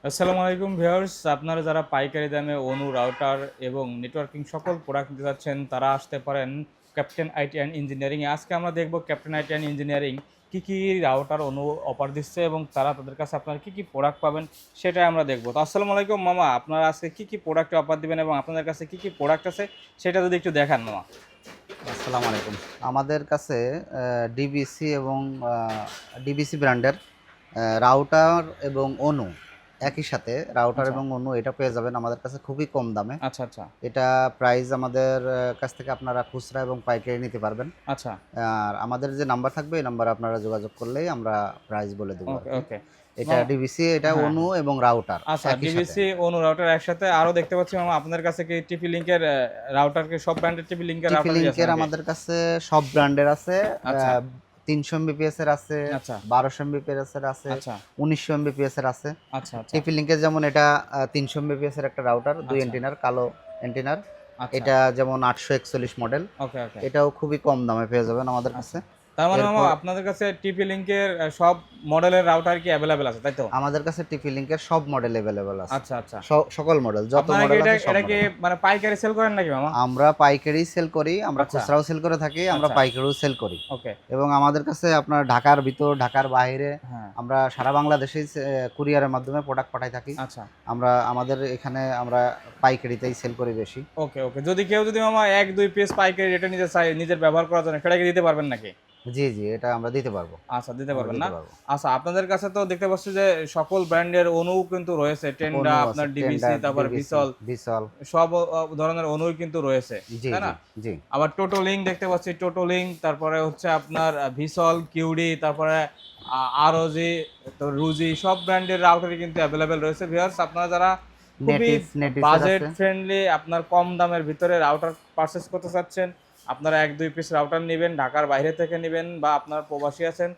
আসসালামু আলাইকুম ভিউয়ার্স, আপনারা যারা পাইকারি দামে অনু রাউটার এবং নেটওয়ার্কিং সকল প্রোডাক্ট নিতে যাচ্ছেন তারা আসতে পারেন ক্যাপ্টেন আইটি অ্যান্ড ইঞ্জিনিয়ারিংয়ে। আজকে আমরা দেখব ক্যাপ্টেন আইটি অ্যান্ড ইঞ্জিনিয়ারিং কী রাউটার অনু অফার দিচ্ছে এবং তারা তাদের কাছে আপনারা কী প্রোডাক্ট পাবেন সেটাই আমরা দেখব। তো আসসালামু আলাইকুম মামা, আপনারা আজকে কী প্রোডাক্টে অফার দিবেন এবং আপনাদের কাছে কী প্রোডাক্ট আছে সেটা যদি একটু দেখান মামা। আসসালামু আলাইকুম। আমাদের কাছে ডিবিসি এবং ডিবিসি ব্র্যান্ডের রাউটার এবং অনু একই সাথে রাউটার আচ্ছা এবং অনু এটা পেয়ে যাবেন আমাদের কাছে খুবই কম দামে। আচ্ছা আচ্ছা এটা প্রাইস আমাদের কাছ থেকে আপনারা খুচরা এবং পাইকারি নিতে পারবেন। আচ্ছা। আর আমাদের যে নাম্বার থাকবে এই নাম্বারে আপনারা যোগাযোগ করলেই আমরা প্রাইস বলে দেবো আর ওকে কি। ওকে এটা ডিবিসি, এটা হ্যাঁ অনু হ্যাঁ। এবং রাউটার আচ্ছা, একই সাথে। ডিবিসি অনু রাউটার একসাথে। আরো দেখতে পাচ্ছি মামা আপনাদের কাছে কি টিপি লিংকের রাউটার, কি সব ব্র্যান্ডের টিপি লিংকের টিপি রাউটারই আছে লিংকের নাকি? আমাদের কাছে সব ব্র্যান্ডের আছে। আচ্ছা 300 এমবিপিএস এর আছে, আচ্ছা 1200 এমবিপিএস এর আছে, আচ্ছা 1900 এমবিপিএস এর আছে। আচ্ছা আচ্ছা টিপি লিংকের যেমন এটা 300 এমবিপিএস এর একটা রাউটার, দুই আচ্ছা এন্টিনার, কালো এন্টিনার। আচ্ছা। এটা যেমন 841 মডেল, ওকে ওকে এটাও খুবই কম দামে পেয়ে যাবেন আমাদের কাছে। আচ্ছা। তার মানে মামা এরপর আপনাদের কাছে টিপি লিংকের সব মডেলের রাউটার কি অ্যাভেলেবেল আছে, তাই তো? আমাদের কাছে টিপি লিংকের সব মডেল अवेलेबल আছে। আচ্ছা আচ্ছা। সকল মডেল, যত আপনারা কি মডেল এটা আছে সব এটা কি মডেল। মানে পাইকারি সেল করেন নাকি মামা? আমরা পাইকারি সেল করি, আমরা আচ্ছা খুচরাও সেল করে থাকি, আমরা আচ্ছা। পাইকারিও সেল করি। ওকে। এবং আমাদের কাছে আপনার ঢাকার ভিতর, ঢাকার বাইরে হ্যাঁ। আমরা সারা বাংলাদেশেই কুরিয়ারের মাধ্যমে প্রোডাক্ট পাঠাই থাকি। আচ্ছা। আমরা আমাদের এখানে আমরা পাইকারিতেই সেল করি বেশি। ওকে ওকে। যদি কেউ মামা 1-2 পিস পাইকারি রেটে নিতে চায় নিজের ব্যবহার করার জন্য, সেটা কি দিতে পারবেন নাকি? জি, জি, এটা আমরা দিতে পারবো। আচ্ছা, দিতে আমরা পারবেন না? দিতে পারবো। আচ্ছা, আপনাদের কাছে তো দেখতে পাচ্ছি যে সকল ব্র্যান্ডের অনু কিন্তু রয়েছে। টেন্ডা, অনু আছে, আপনার ডিবিসি, টেন্ডার, তারপর ডিবিসি, ভিসল, ভিসল। সব ধরনের অনুই কিন্তু রয়েছে, জি, তাই জি, না? জি। আবার টোটো লিঙ্ক দেখতে পাচ্ছি, টোটো লিঙ্ক, তারপরে হচ্ছে আপনার ভিসল, কিউডি, তারপরে আরওজি, তো রুজি, সব ব্র্যান্ডের রাউটারই কিন্তু অ্যাভেলেবেল রয়েছে। ভিউয়ার্স, আপনারা যারা খুবই নেটিভের বাজেট আছে। ফ্রেন্ডলি, আপনার কম দামের ভিতরে রাউটার পারচেস করতে চাচ্ছেন, আপনারা 1-2 পিস রাউটার নেবেন, ঢাকার বাইরে থেকে নেবেন বা আপনারা প্রবাসী আছেন,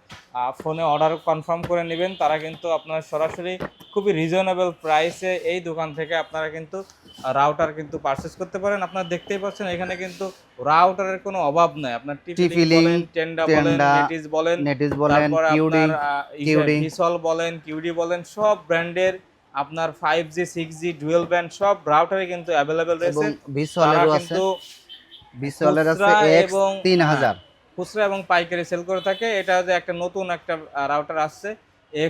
ফোনে অর্ডার কনফার্ম করে নেবেন, তারা কিন্তু আপনারা সরাসরি খুবই রিজনেবল প্রাইসে এই দোকান থেকে আপনারা কিন্তু রাউটার কিন্তু পারচেস করতে পারেন। আপনারা দেখতেই পাচ্ছেন এখানে কিন্তু রাউটারের কোনো অভাব নাই। আপনার টিপি টিপি লিংক বলেন, লিংক, টেন্ডা বলেন, টেন্ডা, নেটিজ বলেন, বলেন, তারপরে কিউডি, আপনার কিউডি। ভিসল বলেন, কিউডি বলেন, সব ব্র্যান্ডের আপনার 5G 6G ডুয়েল ব্যান্ড সব রাউটারই কিন্তু অ্যাভেলেবেল এবং রয়েছে। তারা ভিসলেরও আছে। কিন্তু ভিসলের আছে খুচরা এক্স এবং 3000। খুচরা এবং পাইকারি সেল করে থাকে। এটা যে একটা নতুন একটা রাউটার আসছে,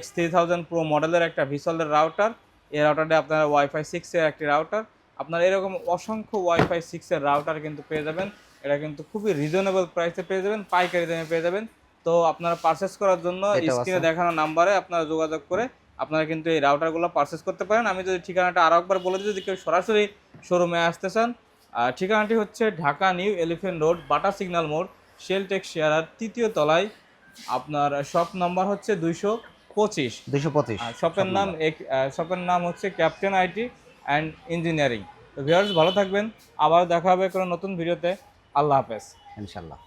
X3000 প্রো মডেলের একটা ভিসলের রাউটার। এই রাউটারটা আপনার ওয়াইফাই 6 এর একটি রাউটার। আপনার এরকম অসংখ্য ওয়াইফাই 6 এর রাউটার কিন্তু পেয়ে যাবেন। এটা কিন্তু খুবই রিজনেবল প্রাইসে পেয়ে যাবেন, পাইকারি দামে পেয়ে যাবেন। তো আপনারা পারচেস করার জন্য এটাও আছে। স্ক্রিনে দেখানো নাম্বারে আপনারা যোগাযোগ করে আপনারা কিন্তু এই রাউটারগুলো পারচেস করতে পারেন। আমি যদি ঠিকানাটা আরও একবার বলে দিই, যদি কেউ সরাসরি শোরুমে আসতে চান, ঠিকানাটি হচ্ছে ঢাকা নিউ এলিফ্যান্ট রোড, বাটা সিগন্যাল মোড়, শেলটেক শেয়ারার 3য় তলায়। আপনার শপ নাম্বার হচ্ছে 225। 225 আর সব নাম্বার। শপের নাম হচ্ছে ক্যাপ্টেন আইটি অ্যান্ড ইঞ্জিনিয়ারিং। তো ভিউয়ার্স, ভালো থাকবেন, আবার দেখা হবে কোনো নতুন ভিডিওতে। আল্লাহ হাফেজ। ইনশাআল্লাহ।